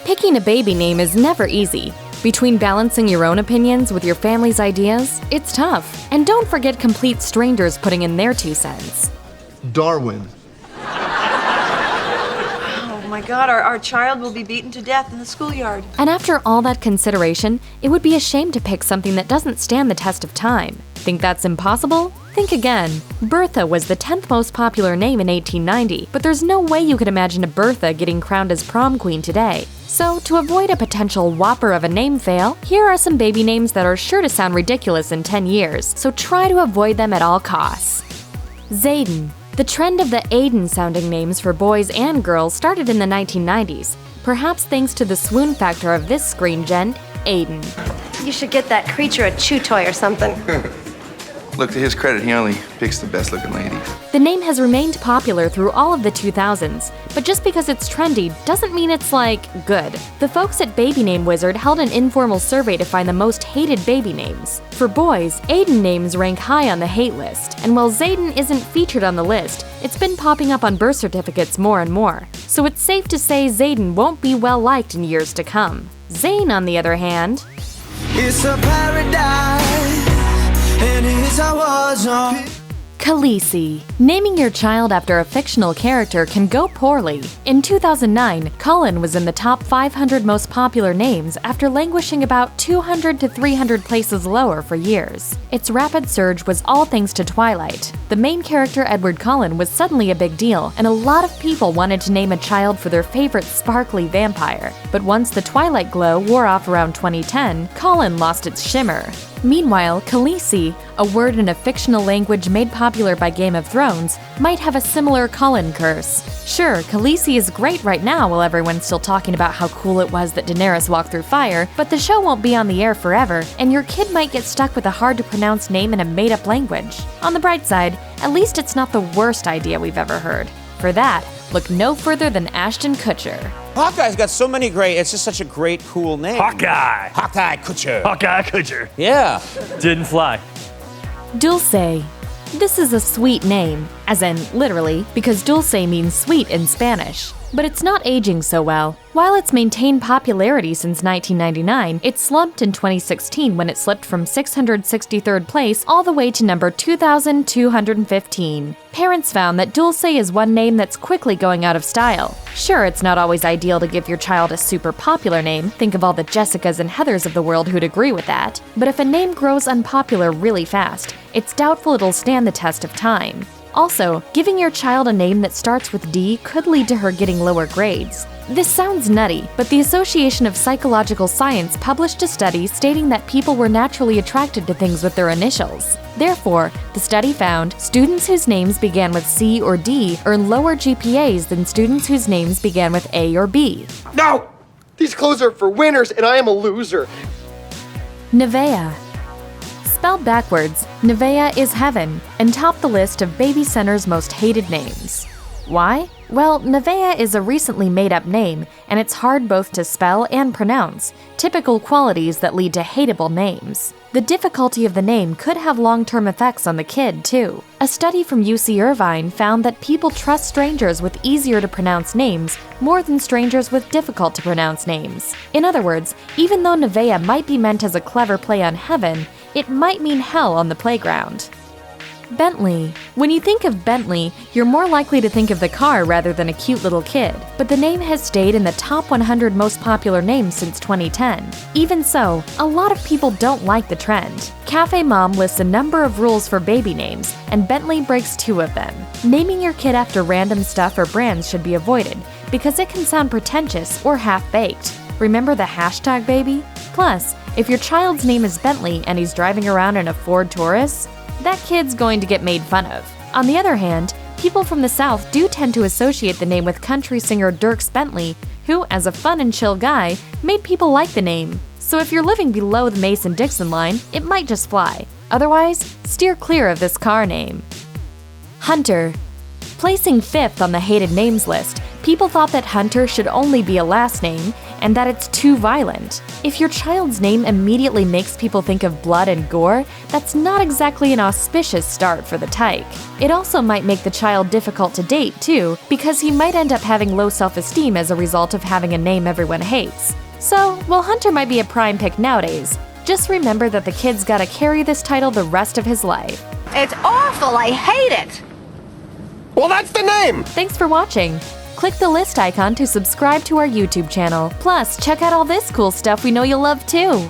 Picking a baby name is never easy. Between balancing your own opinions with your family's ideas, it's tough. And don't forget complete strangers putting in their 2 cents. Darwin. Oh my God, our child will be beaten to death in the schoolyard. And after all that consideration, it would be a shame to pick something that doesn't stand the test of time. Think that's impossible? Think again. Bertha was the 10th most popular name in 1890, but there's no way you could imagine a Bertha getting crowned as prom queen today. So, to avoid a potential whopper of a name fail, here are some baby names that are sure to sound ridiculous in 10 years, so try to avoid them at all costs. Zayden. The trend of the Aiden-sounding names for boys and girls started in the 1990s, perhaps thanks to the swoon factor of this screen gent, Aiden. You should get that creature a chew toy or something. Look, to his credit, he only picks the best-looking ladies. The name has remained popular through all of the 2000s, but just because it's trendy doesn't mean it's, good. The folks at Baby Name Wizard held an informal survey to find the most hated baby names. For boys, Aiden names rank high on the hate list, and while Zayden isn't featured on the list, it's been popping up on birth certificates more and more. So it's safe to say Zayden won't be well-liked in years to come. Zane, on the other hand, it's a paradise. And here's I was on. Khaleesi. Naming your child after a fictional character can go poorly. In 2009, Kal-El was in the top 500 most popular names after languishing about 200 to 300 places lower for years. Its rapid surge was all thanks to Twilight. The main character, Edward Cullen, was suddenly a big deal, and a lot of people wanted to name a child for their favorite sparkly vampire. But once the Twilight glow wore off around 2010, Cullen lost its shimmer. Meanwhile, Khaleesi, a word in a fictional language made popular by Game of Thrones, might have a similar Cullen curse. Sure, Khaleesi is great right now while everyone's still talking about how cool it was that Daenerys walked through fire, but the show won't be on the air forever, and your kid might get stuck with a hard-to-pronounce name in a made-up language. On the bright side, at least it's not the worst idea we've ever heard. For that, look no further than Ashton Kutcher. Hawkeye's got so many it's just such a great, cool name. Hawkeye Kutcher. Hawkeye Kutcher. Yeah. Didn't fly. Dulce. This is a sweet name, as in, literally, because dulce means sweet in Spanish. But it's not aging so well. While it's maintained popularity since 1999, it slumped in 2016 when it slipped from 663rd place all the way to number 2,215. Parents found that Dulce is one name that's quickly going out of style. Sure, it's not always ideal to give your child a super popular name, think of all the Jessicas and Heathers of the world who'd agree with that, but if a name grows unpopular really fast, it's doubtful it'll stand the test of time. Also, giving your child a name that starts with D could lead to her getting lower grades. This sounds nutty, but the Association of Psychological Science published a study stating that people were naturally attracted to things with their initials. Therefore, the study found students whose names began with C or D earn lower GPAs than students whose names began with A or B. No! These clothes are for winners, and I am a loser. Nevaeh. Spelled backwards, Nevaeh is heaven, and topped the list of Baby Center's most hated names. Why? Well, Nevaeh is a recently made-up name, and it's hard both to spell and pronounce, typical qualities that lead to hateable names. The difficulty of the name could have long-term effects on the kid, too. A study from UC Irvine found that people trust strangers with easier-to-pronounce names more than strangers with difficult-to-pronounce names. In other words, even though Nevaeh might be meant as a clever play on heaven, it might mean hell on the playground. Bentley. When you think of Bentley, you're more likely to think of the car rather than a cute little kid, but the name has stayed in the top 100 most popular names since 2010. Even so, a lot of people don't like the trend. Cafe Mom lists a number of rules for baby names, and Bentley breaks 2 of them. Naming your kid after random stuff or brands should be avoided, because it can sound pretentious or half-baked. Remember the hashtag baby? Plus, if your child's name is Bentley and he's driving around in a Ford Taurus, that kid's going to get made fun of. On the other hand, people from the South do tend to associate the name with country singer Dierks Bentley, who, as a fun and chill guy, made people like the name. So if you're living below the Mason-Dixon line, it might just fly. Otherwise, steer clear of this car name. Hunter. Placing 5th on the hated names list, people thought that Hunter should only be a last name, and that it's too violent. If your child's name immediately makes people think of blood and gore, that's not exactly an auspicious start for the tyke. It also might make the child difficult to date, too, because he might end up having low self-esteem as a result of having a name everyone hates. So, while Hunter might be a prime pick nowadays, just remember that the kid's gotta carry this title the rest of his life. It's awful. I hate it. Well, that's the name! Thanks for watching. Click the list icon to subscribe to our YouTube channel. Plus, check out all this cool stuff we know you'll love too.